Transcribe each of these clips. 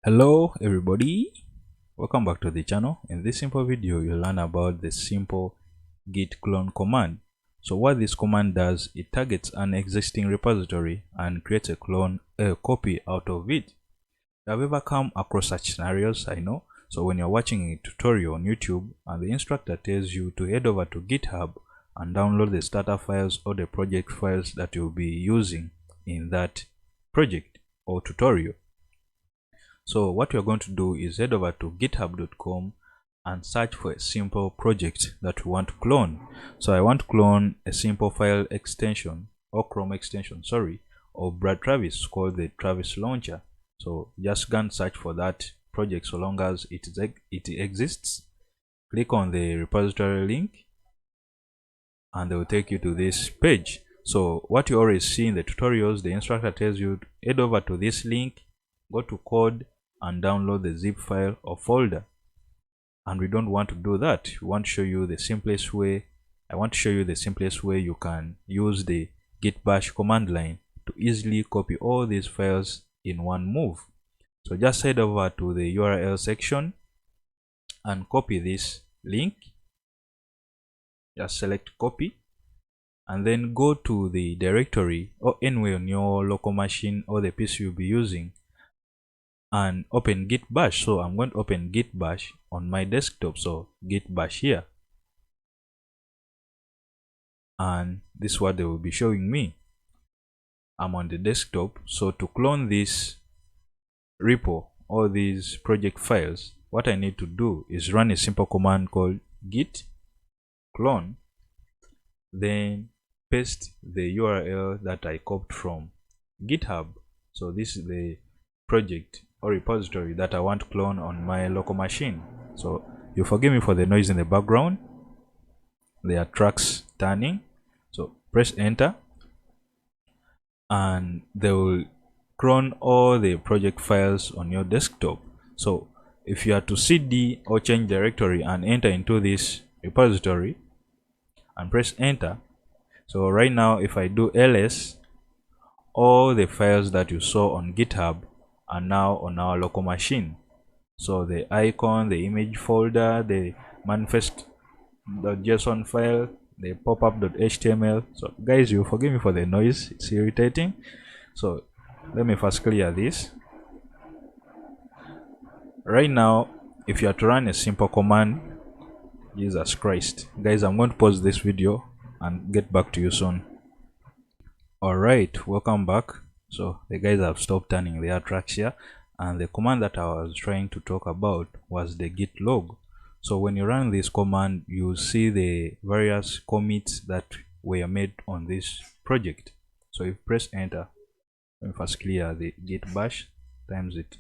Hello everybody, welcome back to the channel. In this simple video you'll learn about the simple git clone command. So what this command does, it targets an existing repository and creates a copy out of it. You have ever come across such scenarios? I know. So when you're watching a tutorial on YouTube and the instructor tells you to head over to GitHub and download the starter files or the project files that you'll be using in that project or tutorial. So what you're going to do is head over to github.com and search for a simple project that we want to clone. So I want to clone a simple file extension or Chrome extension, of Brad Travis called the traversy-launcher. So just go and search for that project so long as it exists. Click on the repository link and they will take you to this page. So what you always see in the tutorials, the instructor tells you to head over to this link, go to code and download the zip file or folder, and we don't want to do that. We want to show you the simplest way. I want to show you the simplest way you can use the git bash command line to easily copy all these files in one move. So just head over to the URL section and copy this link. Just select copy and then go to the directory or anywhere on your local machine or the PC you'll be using and open git bash. So I'm going to open git bash on my desktop, so git bash here, and this is what they will be showing me. I'm on the desktop. So to clone this repo or these project files, what I need to do is run a simple command called git clone, then paste the URL that I copied from GitHub. So this is the project or repository that I want to clone on my local machine. So you forgive me for the noise in the background. There are trucks turning. So press enter and they will clone all the project files on your desktop. So if you are to cd or change directory and enter into this repository and press enter, so right now if I do ls, all the files that you saw on GitHub are now on our local machine. So the icon, the image folder, the manifest.json file, the popup.html. So guys, you forgive me for the noise, it's irritating. So let me first clear this. Right now, if you are to run a simple command, Jesus Christ, guys, I'm going to pause this video and get back to you soon. Alright, welcome back. So the guys have stopped turning their tracks here, and the command that I was trying to talk about was the git log. So when you run this command, you see the various commits that were made on this project. So if you press enter, let me first clear the git bash times it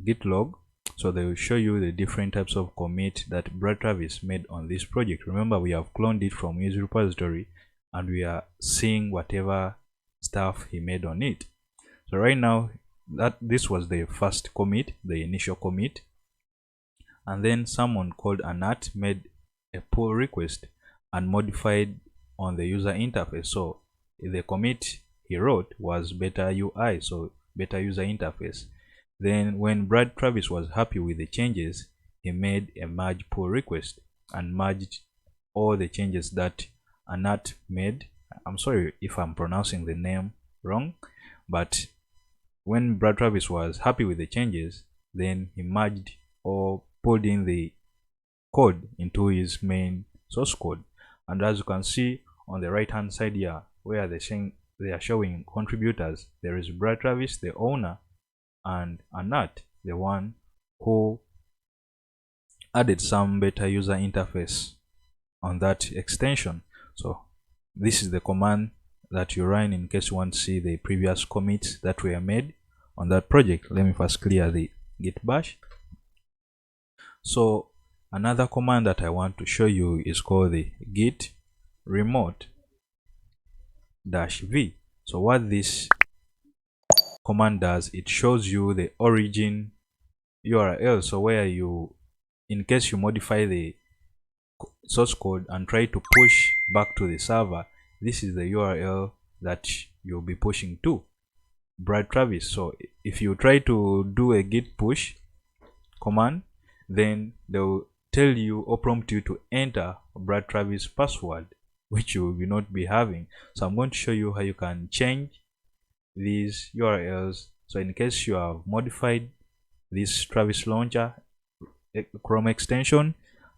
git log. So they will show you the different types of commit that Brad Travis made on this project. Remember, we have cloned it from his repository and we are seeing whatever stuff he made on it. So right now, this was the first commit, the initial commit, and then someone called Anat made a pull request and modified on the user interface. So the commit he wrote was better UI, so better user interface. Then when Brad Travis was happy with the changes, he made a merge pull request and merged all the changes that Anat made. I'm sorry if I'm pronouncing the name wrong, but when Brad Travis was happy with the changes, then he merged or pulled in the code into his main source code. And as you can see on the right hand side here, where they are showing contributors, there is Brad Travis, the owner, and Anat, the one who added some better user interface on that extension. So this is the command that you run in case you want to see the previous commits that were made on that project. Let me first clear the git bash. So another command that I want to show you is called the git remote -v. So what this command does, it shows you the origin URL. So where you, in case you modify the source code and try to push back to the server, this is the URL that you'll be pushing to. Brad Travis. So if you try to do a git push command, then they'll tell you or prompt you to enter Brad Travis password, which you will not be having. So I'm going to show you how you can change these URLs. So in case you have modified this Travis launcher Chrome extension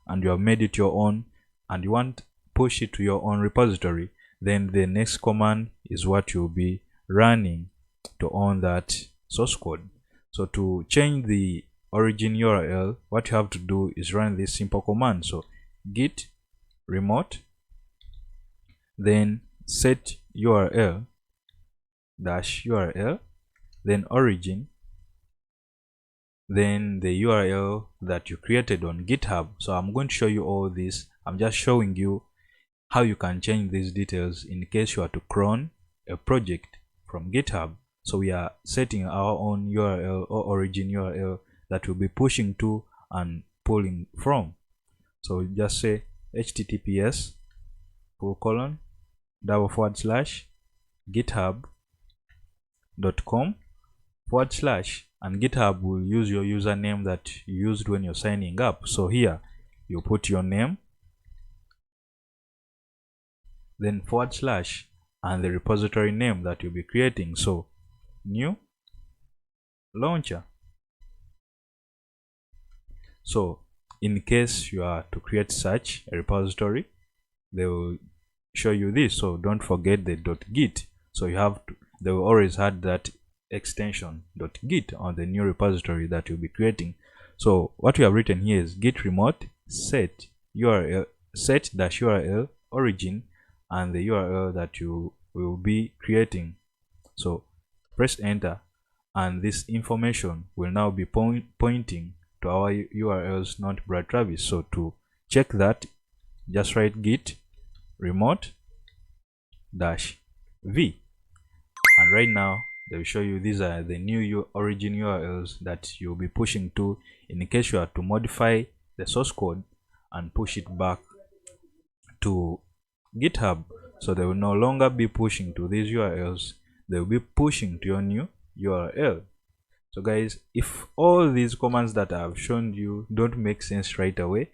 and you have made it your own and you want to push it to your own repository, then the next command is what you'll be running to own that source code. So to change the origin URL, what you have to do is run this simple command. So git remote, then set URL dash URL, then origin, then the URL that you created on GitHub. So I'm going to show you all this. I'm just showing you how you can change these details in case you are to clone a project from GitHub. So we are setting our own URL or origin URL that we'll be pushing to and pulling from. So just say https://github.com/ and GitHub will use your username that you used when you're signing up. So here you put your name, then / and the repository name that you'll be creating. So new launcher. So in case you are to create such a repository, they will show you this. So don't forget the .git. So you have to, they will always add that extension .git on the new repository that you'll be creating. So what we have written here is git remote set URL set-URL origin and the URL that you will be creating. So press enter and this information will now be pointing to our URLs, not Brad Travis. So to check that, just write git remote -v, and right now they will show you these are the new origin URLs that you'll be pushing to in case you are to modify the source code and push it back to GitHub. So they will no longer be pushing to these URLs, they will be pushing to your new URL. So guys, if all these commands that I have shown you don't make sense right away,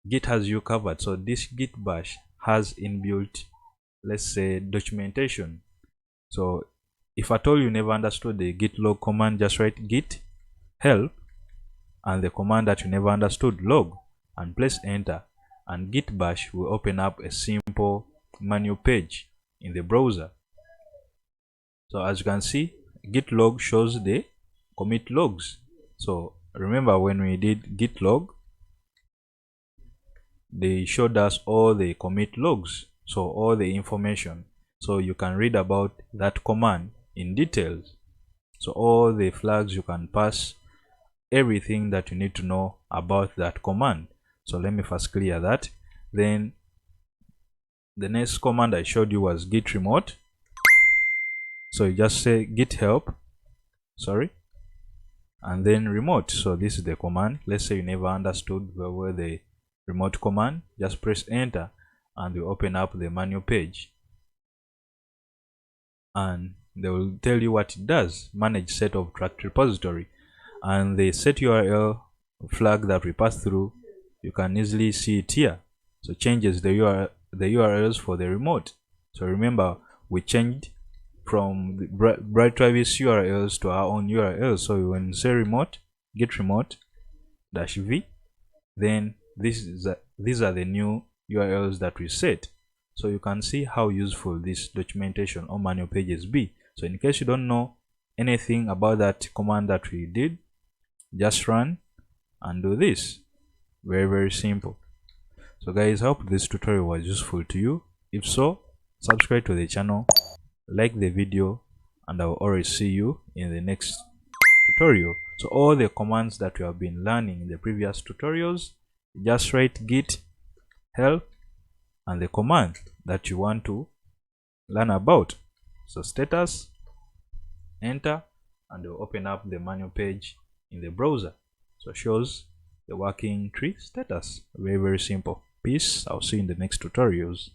Git has you covered. So this git bash has inbuilt, let's say, documentation. So if at all you never understood the git log command, just write git help and the command that you never understood, log, and press enter, and git bash will open up a simple manual page in the browser. So as you can see, git log shows the commit logs. So remember when we did git log, they showed us all the commit logs, so all the information, so you can read about that command in details. So all the flags you can pass, everything that you need to know about that command. So let me first clear that. Then the next command I showed you was git remote. So you just say git help, and then remote. So this is the command. Let's say you never understood where the remote command, just press enter and you open up the manual page and they will tell you what it does: manage set of tracked repository. And the set URL flag that we pass through, you can easily see it here. So changes the URLs for the remote. So remember, we changed from the Brad Travis URLs to our own URLs. So when you say remote, git remote -v, then these are the new URLs that we set. So you can see how useful this documentation or manual pages be. So in case you don't know anything about that command that we did, just run and do this. Very simple. So guys, I hope this tutorial was useful to you. If so, subscribe to the channel, like the video, and I will always see you in the next tutorial. So all the commands that we have been learning in the previous tutorials, just write git help and the command that you want to learn about. So status, enter, and it will open up the manual page in the browser. So shows the working tree status. Very simple. Peace. I'll see you in the next tutorials.